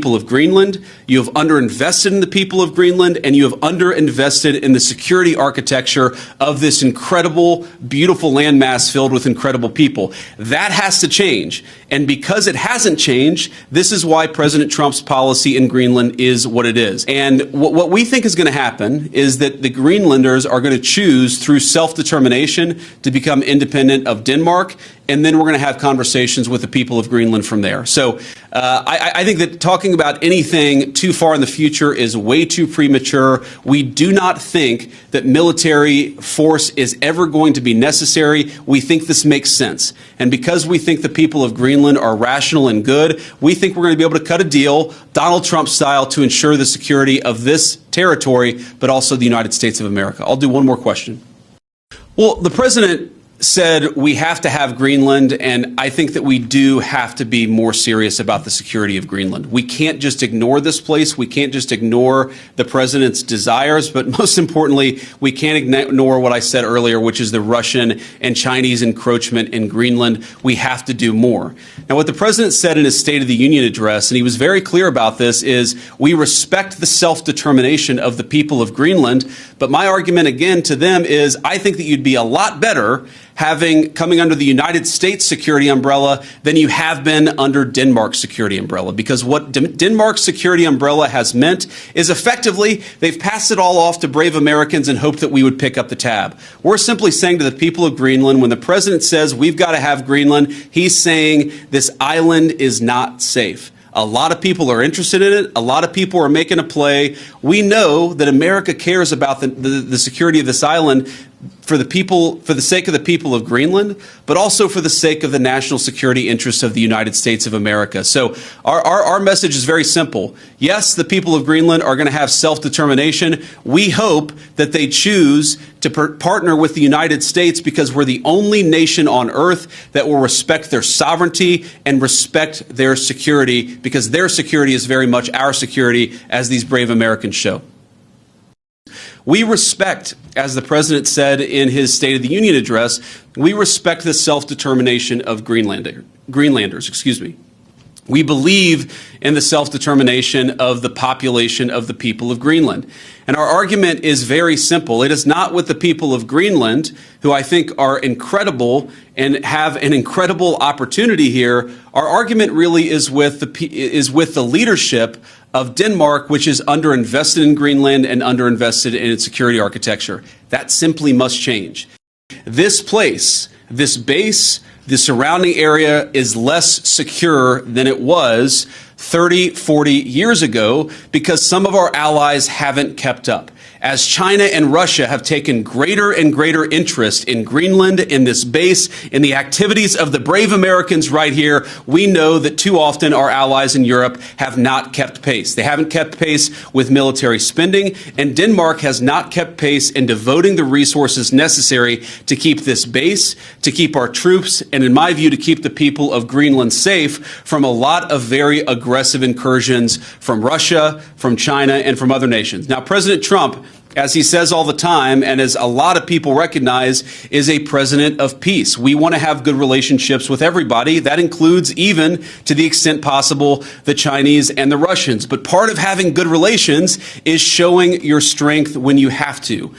people of Greenland, you have underinvested in the people of Greenland, and you have underinvested in the security architecture of this incredible, beautiful landmass filled with incredible people. That has to change. And because it hasn't changed, this is why President Trump's policy in Greenland is what it is. And what we think is going to happen is that the Greenlanders are going to choose through self-determination to become independent of Denmark, and then we're going to have conversations with the people of Greenland from there. So I think that talking about anything too far in the future is way too premature. We do not think that military force is ever going to be necessary. We think this makes sense. And because we think the people of Greenland are rational and good, we think we're going to be able to cut a deal, Donald Trump style, to ensure the security of this territory, but also the United States of America. I'll do one more question. Well, the president said we have to have Greenland, and I think that we do have to be more serious about the security of Greenland. We can't just ignore this place. We can't just ignore the president's desires, but most importantly, we can't ignore what I said earlier, which is the Russian and Chinese encroachment in Greenland. We have to do more. Now, what the president said in his State of the Union address, and he was very clear about this, is we respect the self-determination of the people of Greenland, but my argument again to them is I think that you'd be a lot better coming under the United States security umbrella than you have been under Denmark's security umbrella. Because what Denmark's security umbrella has meant is effectively they've passed it all off to brave Americans and hoped that we would pick up the tab. We're simply saying to the people of Greenland, when the president says we've got to have Greenland, he's saying this island is not safe. A lot of people are interested in it. A lot of people are making a play. We know that America cares about the security of this island for the sake of the people of Greenland, but also for the sake of the national security interests of the United States of America. So our message is very simple. Yes, the people of Greenland are going to have self-determination. We hope that they choose to partner with the United States because we're the only nation on earth that will respect their sovereignty and respect their security, because their security is very much our security, as these brave Americans show. We respect, as the president said in his State of the Union address, we respect the self-determination of Greenlanders. Excuse me. We believe in the self-determination of the population of the people of Greenland. And our argument is very simple. It is not with the people of Greenland, who I think are incredible and have an incredible opportunity here. Our argument really is with the leadership of Denmark, which is underinvested in Greenland and underinvested in its security architecture. That simply must change. This place, this base, the surrounding area is less secure than it was 30, 40 years ago because some of our allies haven't kept up. As China and Russia have taken greater and greater interest in Greenland, in this base, in the activities of the brave Americans right here, we know that too often our allies in Europe have not kept pace. They haven't kept pace with military spending, and Denmark has not kept pace in devoting the resources necessary to keep this base, to keep our troops, and in my view, to keep the people of Greenland safe from a lot of very aggressive incursions from Russia, from China, and from other nations. Now, President Trump, as he says all the time, and as a lot of people recognize, is a president of peace. We want to have good relationships with everybody. That includes, even to the extent possible, the Chinese and the Russians. But part of having good relations is showing your strength when you have to.